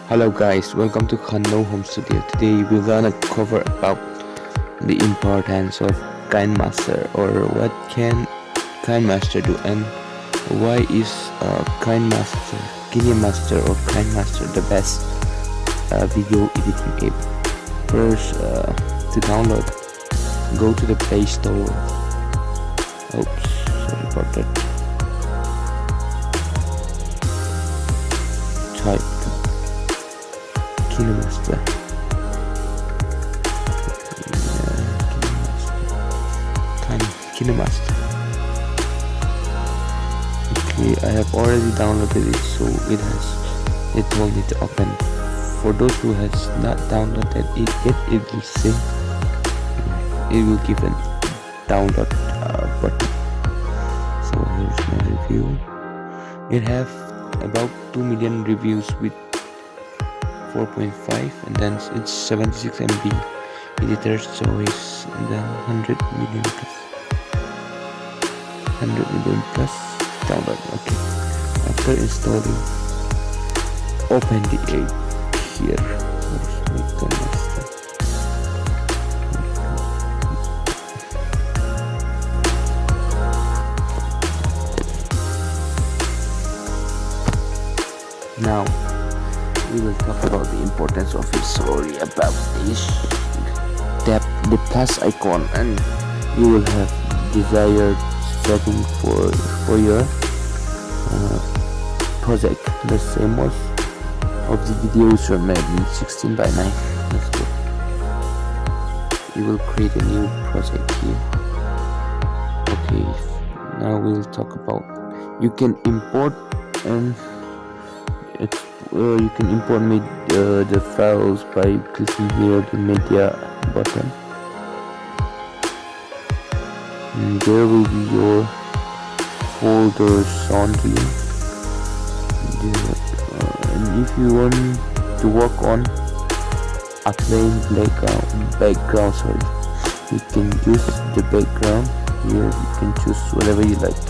Hello guys, welcome to Khanno Home Studio. Today we're gonna cover about the importance of KineMaster, or what can KineMaster do, and why is KineMaster or KineMaster the best video editing app. First, to download, go to the Play Store. Oops, sorry about that. Type KineMaster. KineMaster. Okay, I have already downloaded it, so it told me to open. For those who has not downloaded it yet, it will say it will give a download button. So here's my review. It have about 2 million reviews with 4.5, and then it's 76 MB editor, so it's then 100 million plus download. Okay, after installing, open the app here. Let's make the master. Now we will talk about the importance of it. Sorry about this. Tap the plus icon and you will have desired setting for your project. The same as of the videos are made in 16:9. Let's go. You will create a new project here. Okay, now we'll talk about, you can import and you can import the files by clicking here the media button, and there will be your folders on here. And if you want to work on a plain background, you can use the background here. You can choose whatever you like.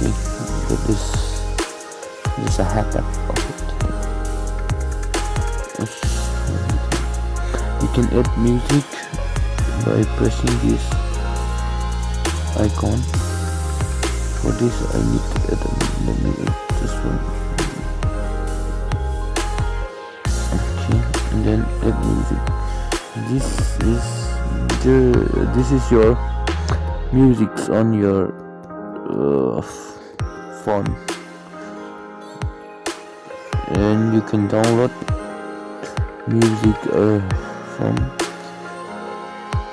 Okay, that is a hack of it. You can add music by pressing this icon. For this I need to add, let me add this one. Okay, and then add music. This is your music on your phone, and you can download music from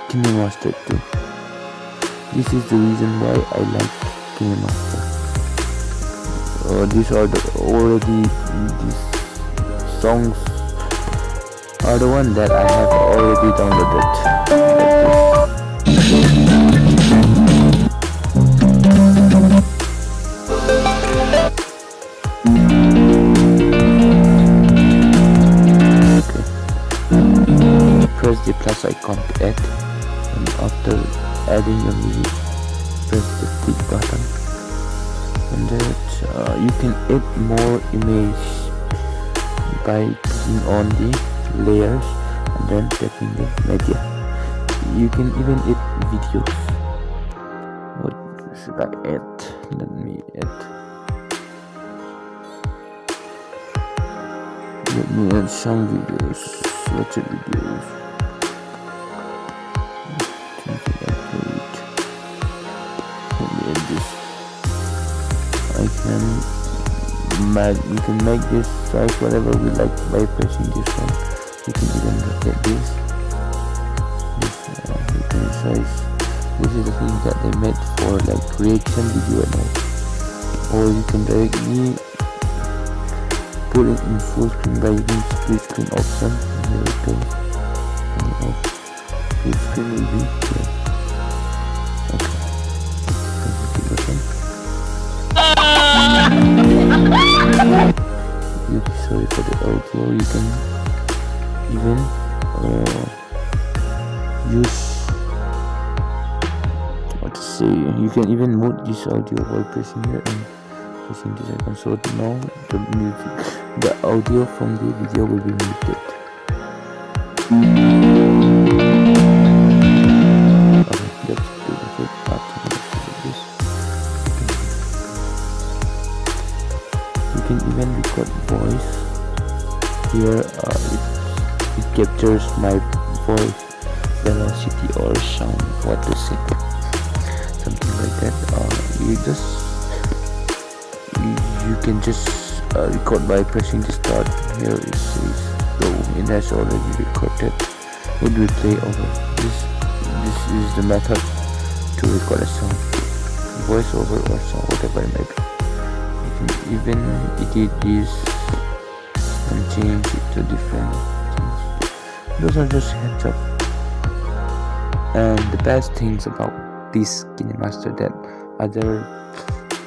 KineMaster too. This is the reason why I like KineMaster. These songs are the one that I have already downloaded. Press the plus icon to add, and after adding your music, press the tick button, and that you can add more images by clicking on the layers and then tapping the media. You can even add videos. What should I add? Let me add some videos. Watch videos. You can make this size whatever we like by pressing this one. You can even rotate this. You can resize. This is the thing that they made for like reaction video and all. Or you can directly put it in full screen by using split screen option. Here it goes. Split screen will be here. Okay. Sorry for the audio. You can even use, what to say, you can even mute this audio while pressing here and pressing this icon. So now the music the audio from the video will be muted. Okay, that's beautiful. This. You can even record voice here. It captures my voice velocity or sound, what to say, something like that. You can just record by pressing the start. Here it says go. It has already recorded. It will play over. This is the method to record a song, voiceover or song, whatever it may be. You can even edit this and change it to different things. Those are just heads up. And the best things about this KineMaster that other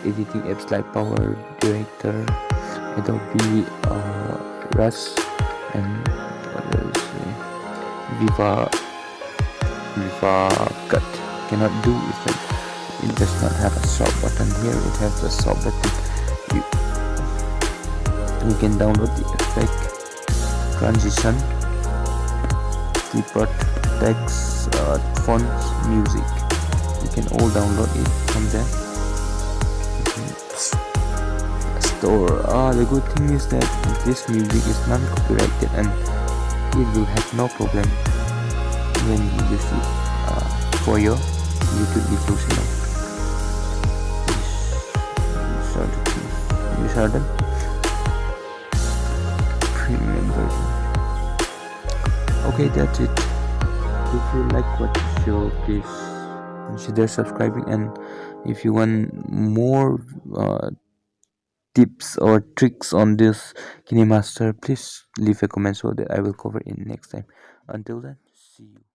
editing apps like Power Director, Adobe Rush, and what else? Viva Cut cannot do is that it does not have a stop button. Here it has a stop button. You can download the effect, transition, clipart, text, fonts, music. You can all download it from there. Store. The good thing is that this music is non-copyrighted and it will have no problem when you use it for your YouTube videos. These are the premium version. Okay, that's it. If you like what you show, please consider subscribing, and if you want more tips or tricks on this KineMaster, please leave a comment so that I will cover in next time. Until then, see you.